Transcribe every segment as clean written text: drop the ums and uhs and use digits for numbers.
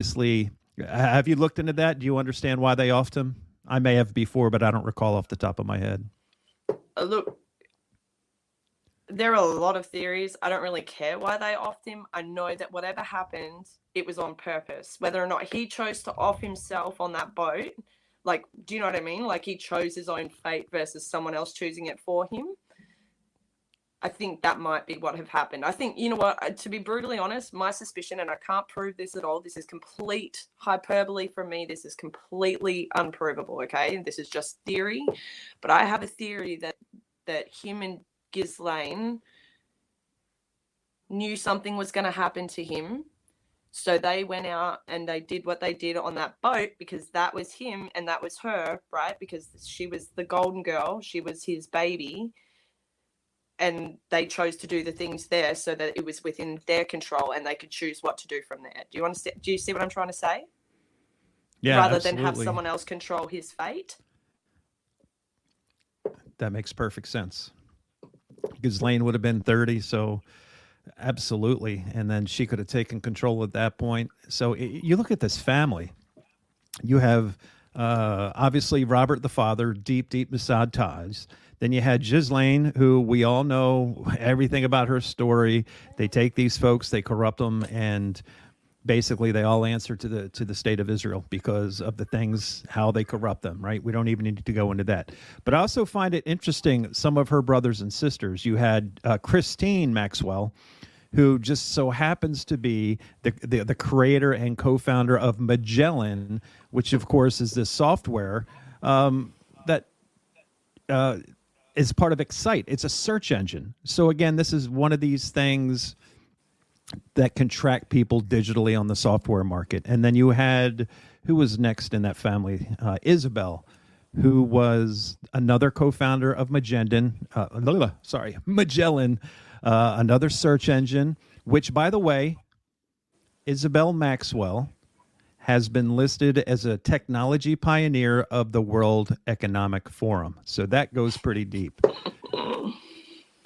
obviously, have you looked into that? Do you understand why they offed him? I may have before, but I don't recall off the top of my head. Look, there are a lot of theories. I don't really care why they offed him. I know that whatever happened, it was on purpose. Whether or not he chose to off himself on that boat, like, do you know what I mean? Like, he chose his own fate versus someone else choosing it for him. I think that might be what have happened. I think, you know what, to be brutally honest, my suspicion, and I can't prove this at all, this is complete hyperbole from me. This is completely unprovable, okay? This is just theory. But I have a theory that him and Ghislaine knew something was going to happen to him. So they went out and they did what they did on that boat because that was him and that was her, right? Because she was the golden girl. She was his baby. And they chose to do the things there so that it was within their control and they could choose what to do from there. Do you understand? Do you see what I'm trying to say? Yeah, rather absolutely. than have someone else control his fate. That makes perfect sense. Ghislaine would have been 30, so absolutely. And then she could have taken control at that point. So you look at this family. You have obviously Robert the father, deep, deep Mossad ties. Then you had Ghislaine, who we all know everything about her story. They take these folks, they corrupt them, and basically they all answer to the state of Israel because of the things, how they corrupt them, right? We don't even need to go into that. But I also find it interesting, some of her brothers and sisters. You had Christine Maxwell, who just so happens to be the creator and co-founder of Magellan, which of course is this software that is part of Excite. It's a search engine. So again, this is one of these things that can track people digitally on the software market. And then you had, who was next in that family? Isabel, who was another co-founder of Magellan, another search engine, which, by the way, Isabel Maxwell has been listed as a technology pioneer of the World Economic Forum. So that goes pretty deep.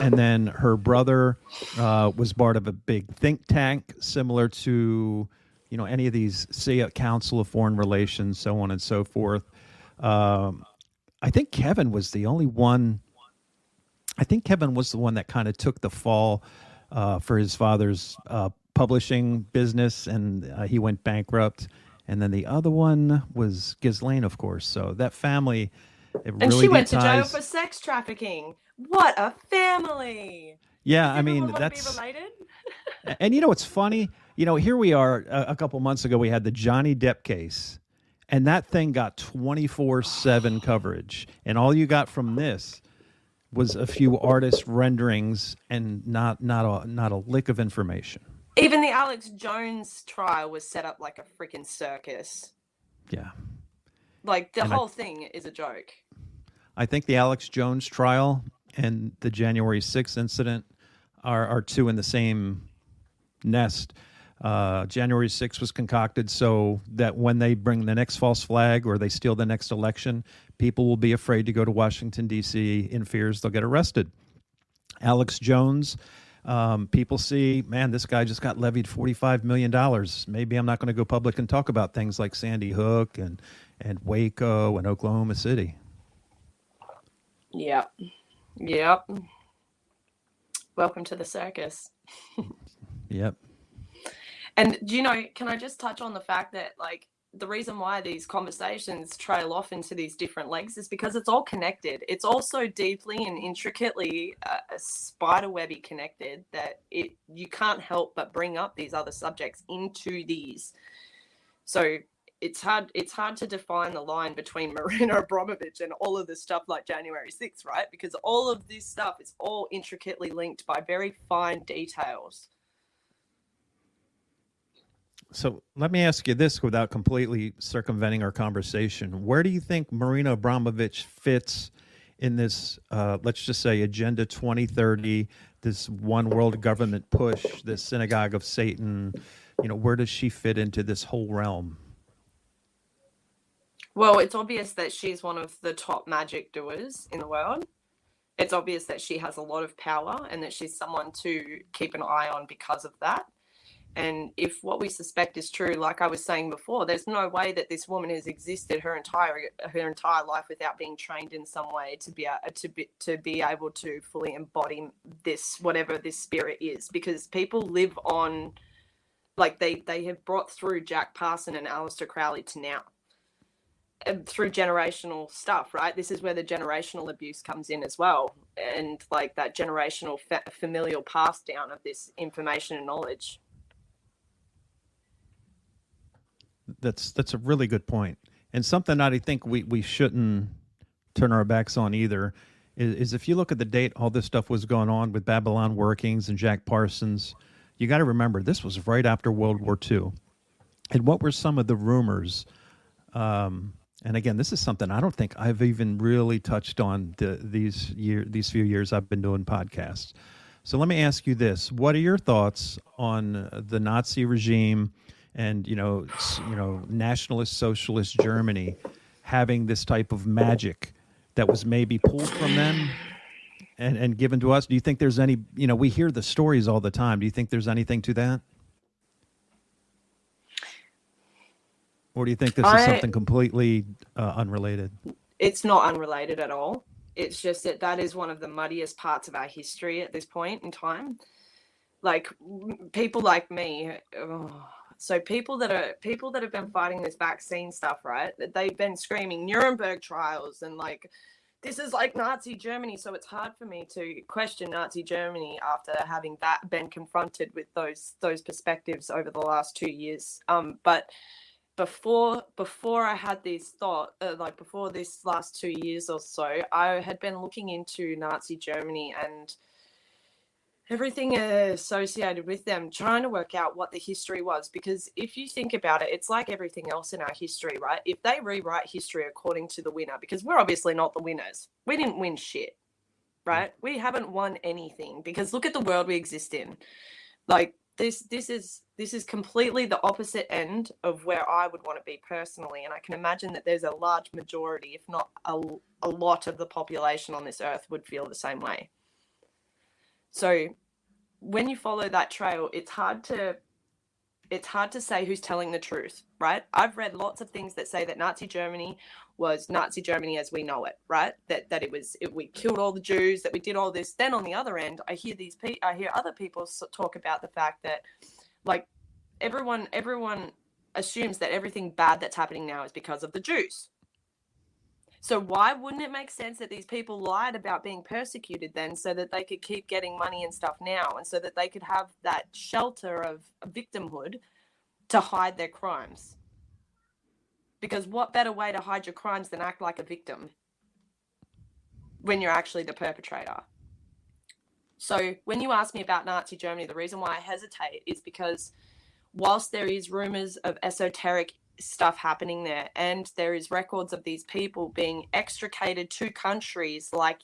And then her brother was part of a big think tank similar to, any of these, say, a Council of Foreign Relations, so on and so forth. I think Kevin was the only one. I think Kevin was the one that kind of took the fall for his father's publishing business, and he went bankrupt. And then the other one was Ghislaine, of course. So that family, and she went to jail for sex trafficking. What a family! Yeah, I mean, that's be related. And it's funny. Here we are. A couple months ago, we had the Johnny Depp case, and that thing got 24/7 coverage. And all you got from this was a few artist renderings and not a lick of information. Even the Alex Jones trial was set up like a freaking circus. Yeah. Like the whole thing is a joke. I think the Alex Jones trial and the January 6th incident are two in the same nest. January 6th was concocted so that when they bring the next false flag or they steal the next election, people will be afraid to go to Washington, D.C. in fears they'll get arrested. Alex Jones, people see, man, this guy just got levied $45 million. Maybe I'm not going to go public and talk about things like Sandy Hook and Waco and Oklahoma City. Yep. Welcome to the circus. Yep. And can I just touch on the fact that, like, the reason why these conversations trail off into these different legs is because it's all connected. It's all so deeply and intricately spiderwebby connected that you can't help but bring up these other subjects into these. So it's hard to define the line between Marina Abramovich and all of this stuff like January 6th, right? Because all of this stuff is all intricately linked by very fine details. So let me ask you this without completely circumventing our conversation. Where do you think Marina Abramovich fits in this, let's just say, Agenda 2030, this one world government push, this synagogue of Satan? Where does she fit into this whole realm? Well, it's obvious that she's one of the top magic doers in the world. It's obvious that she has a lot of power and that she's someone to keep an eye on because of that. And if what we suspect is true, like I was saying before, there's no way that this woman has existed her entire life without being trained in some way to be able to fully embody this, whatever this spirit is. Because people live on, like they have brought through Jack Parson and Aleister Crowley to now, through generational stuff, right? This is where the generational abuse comes in as well, and like that generational familial pass down of this information and knowledge. That's a really good point, and something that I think we shouldn't turn our backs on either is if you look at the date all this stuff was going on with Babylon workings and Jack Parsons, you got to remember this was right after World War II. And what were some of the rumors? And again, this is something I don't think I've even really touched on these few years I've been doing podcasts. So let me ask you this: what are your thoughts on the Nazi regime and nationalist socialist Germany having this type of magic that was maybe pulled from them and given to us? Do you think there's any, we hear the stories all the time. Do you think there's anything to that? Or do you think this is something completely unrelated? It's not unrelated at all. It's just that is one of the muddiest parts of our history at this point in time. Like people like me, so people that have been fighting this vaccine stuff, right? They've been screaming Nuremberg trials and like, this is like Nazi Germany. So it's hard for me to question Nazi Germany after having been confronted with those perspectives over the last 2 years. But before I had these thoughts, like before this last 2 years or so, I had been looking into Nazi Germany and everything associated with them, trying to work out what the history was. Because if you think about it, it's like everything else in our history, right? If they rewrite history according to the winner, because we're obviously not the winners, we didn't win shit, right? We haven't won anything, because look at the world we exist in. Like this is completely the opposite end of where I would want to be personally, and I can imagine that there's a large majority, if not a lot of the population on this earth would feel the same way. So when you follow that trail, it's hard to say who's telling the truth, right? I've read lots of things that say that Nazi Germany was Nazi Germany as we know it, right? That we killed all the Jews, that we did all this. Then on the other end, I hear other people talk about the fact that like everyone assumes that everything bad that's happening now is because of the Jews. So why wouldn't it make sense that these people lied about being persecuted then, so that they could keep getting money and stuff now, and so that they could have that shelter of victimhood to hide their crimes? Because what better way to hide your crimes than act like a victim when you're actually the perpetrator? So when you ask me about Nazi Germany, the reason why I hesitate is because whilst there is rumors of esoteric stuff happening there, and there is records of these people being extricated to countries like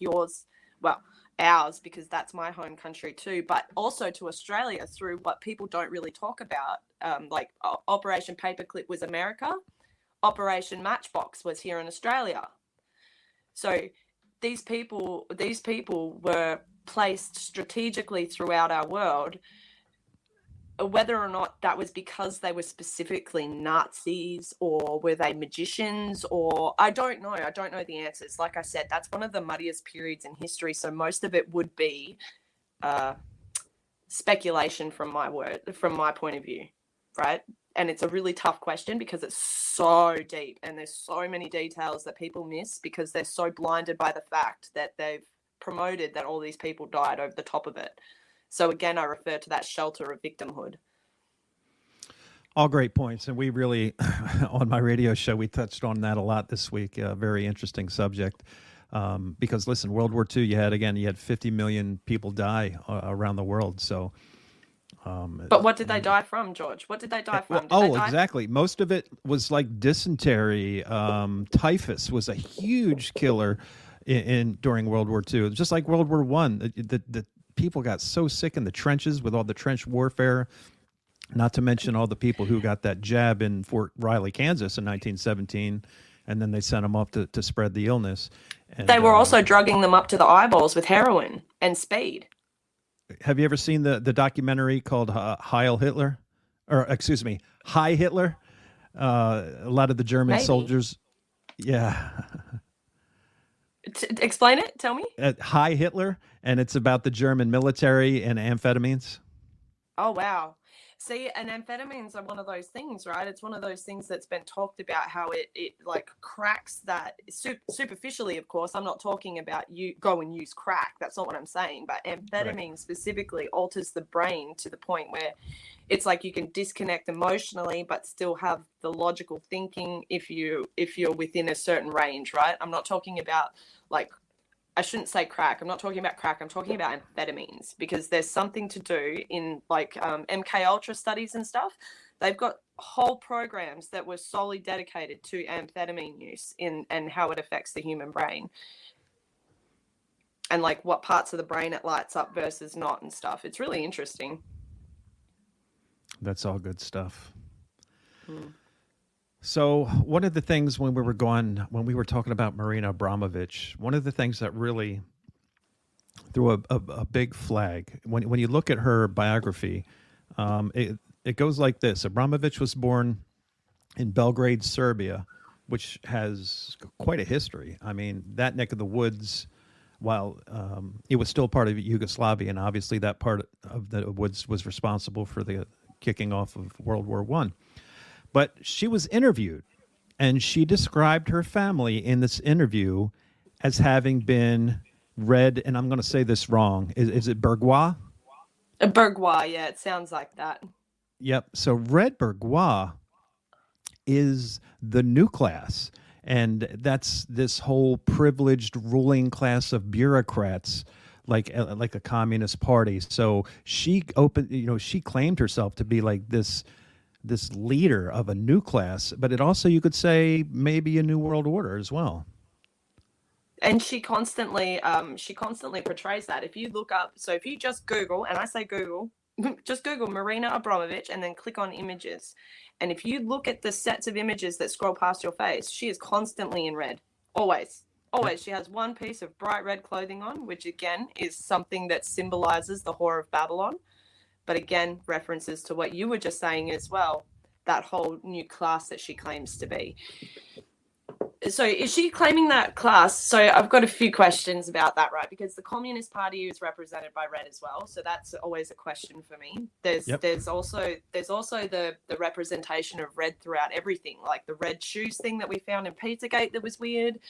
ours, because that's my home country too, but also to Australia through what people don't really talk about, like Operation Paperclip was America, Operation Matchbox was here in Australia. So these people were placed strategically throughout our world. Whether or not that was because they were specifically Nazis, or were they magicians, or I don't know. I don't know the answers. Like I said, that's one of the muddiest periods in history. So most of it would be speculation from my point of view, right? And it's a really tough question because it's so deep and there's so many details that people miss because they're so blinded by the fact that they've promoted that all these people died over the top of it. So again, I refer to that shelter of victimhood. All great points. And we really, on my radio show, we touched on that a lot this week. A very interesting subject. Because listen, World War II, you had 50 million people die around the world. So, but what did they die from, George? What did they die from? Exactly. Most of it was like dysentery. Typhus was a huge killer during World War II. It was just like World War I. The people got so sick in the trenches with all the trench warfare, not to mention all the people who got that jab in Fort Riley, Kansas in 1917, and then they sent them up to spread the illness. And, they were also drugging them up to the eyeballs with heroin and speed. Have you ever seen the documentary called Heil Hitler? or excuse me, High Hitler. A lot of the German Maybe. soldiers, yeah, Explain it. Tell me. High Hitler, and it's about the German military and amphetamines. Oh wow. See, and amphetamines are one of those things, right? It's one of those things that's been talked about how it like cracks that superficially, of course. I'm not talking about you go and use crack. That's not what I'm saying. But Right. amphetamine specifically alters the brain to the point where it's like you can disconnect emotionally but still have the logical thinking if you're within a certain range, right? I'm not talking about like I shouldn't say crack. I'm not talking about crack. I'm talking about amphetamines because there's something to do in like MK Ultra studies and stuff. They've got whole programs that were solely dedicated to amphetamine use in and how it affects the human brain and like what parts of the brain it lights up versus not and stuff. It's really interesting. That's all good stuff. Hmm. So one of the things when we were talking about Marina Abramovich, one of the things that really threw a big flag when you look at her biography, it goes like this: Abramovich was born in Belgrade, Serbia, which has quite a history. I mean, that neck of the woods, while it was still part of Yugoslavia, and obviously that part of the woods was responsible for the kicking off of World War One. But she was interviewed, and she described her family in this interview as having been red, and I'm going to say this wrong. Is it bourgeois? A bourgeois, yeah, it sounds like that. Yep. So red bourgeois is the new class. And that's this whole privileged ruling class of bureaucrats, like a communist party. So she claimed herself to be like this leader of a new class, but it also, you could say, maybe a new world order as well. And she constantly portrays that. If you look up, so if you just Google, and I say Google, just Google Marina Abramovich and then click on images. And if you look at the sets of images that scroll past your face, she is constantly in red. Always. Yep. Always. She has one piece of bright red clothing on, which again is something that symbolizes the Whore of Babylon. But again, references to what you were just saying as well, that whole new class that she claims to be. So is she claiming that class? So I've got a few questions about that, right? Because the Communist Party is represented by red as well, so that's always a question for me. There's Yep. there's also the representation of red throughout everything, like the red shoes thing that we found in Pizzagate that was weird.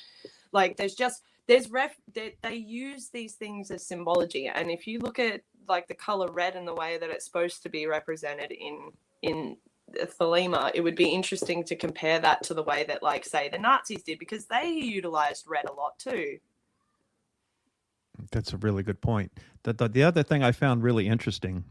Like they use these things as symbology, and if you look at like the color red and the way that it's supposed to be represented in Thelema, it would be interesting to compare that to the way that, like, say, the Nazis did, because they utilized red a lot too. That's a really good point. The other thing I found really interesting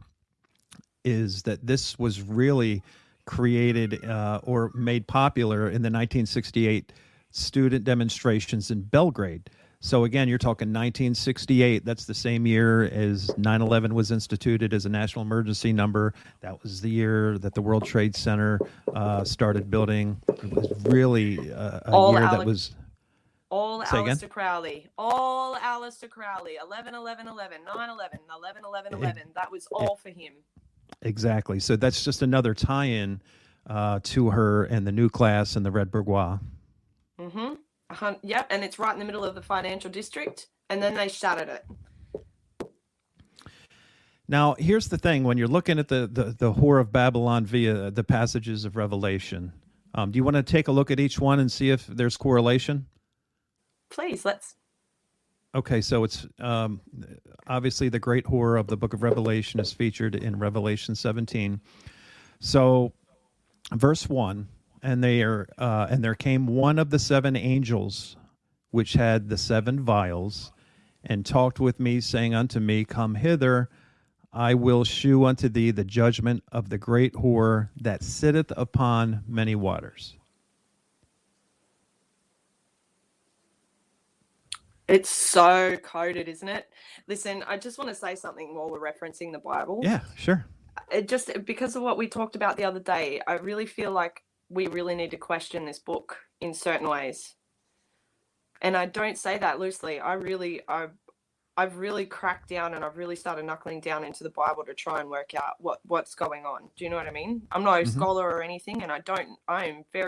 is that this was really created or made popular in the 1968 student demonstrations in Belgrade. So again, you're talking 1968. That's the same year as 9/11 was instituted as a national emergency number. That was the year that the World Trade Center started building. It was really a All year that Alec, was. all Say again. Aleister Crowley, all Aleister Crowley, 11 11 11 9 11 11 11 E- 11. That was e- all for him. Exactly. So that's just another tie-in to her and the new class and the Red Bourgeois. Mm-hmm. Yep, and it's right in the middle of the financial district, and then they shattered it. Now, here's the thing: when you're looking at the Whore of Babylon via the passages of Revelation, do you want to take a look at each one and see if there's correlation? Please, let's. Okay, so it's obviously the great whore of the book of Revelation is featured in Revelation 17. So, verse 1, and there came one of the seven angels which had the seven vials, and talked with me, saying unto me, Come hither, I will shew unto thee the judgment of the great whore that sitteth upon many waters. It's so coded, isn't it? Listen, I just want to say something while we're referencing the Bible. Yeah, sure. It just because of what we talked about the other day, I really feel like we really need to question this book in certain ways. And I don't say that loosely. I I've really cracked down and I've really started knuckling down into the Bible to try and work out what's going on. Do you know what I mean? I'm not a Hmm. scholar or anything, and I am very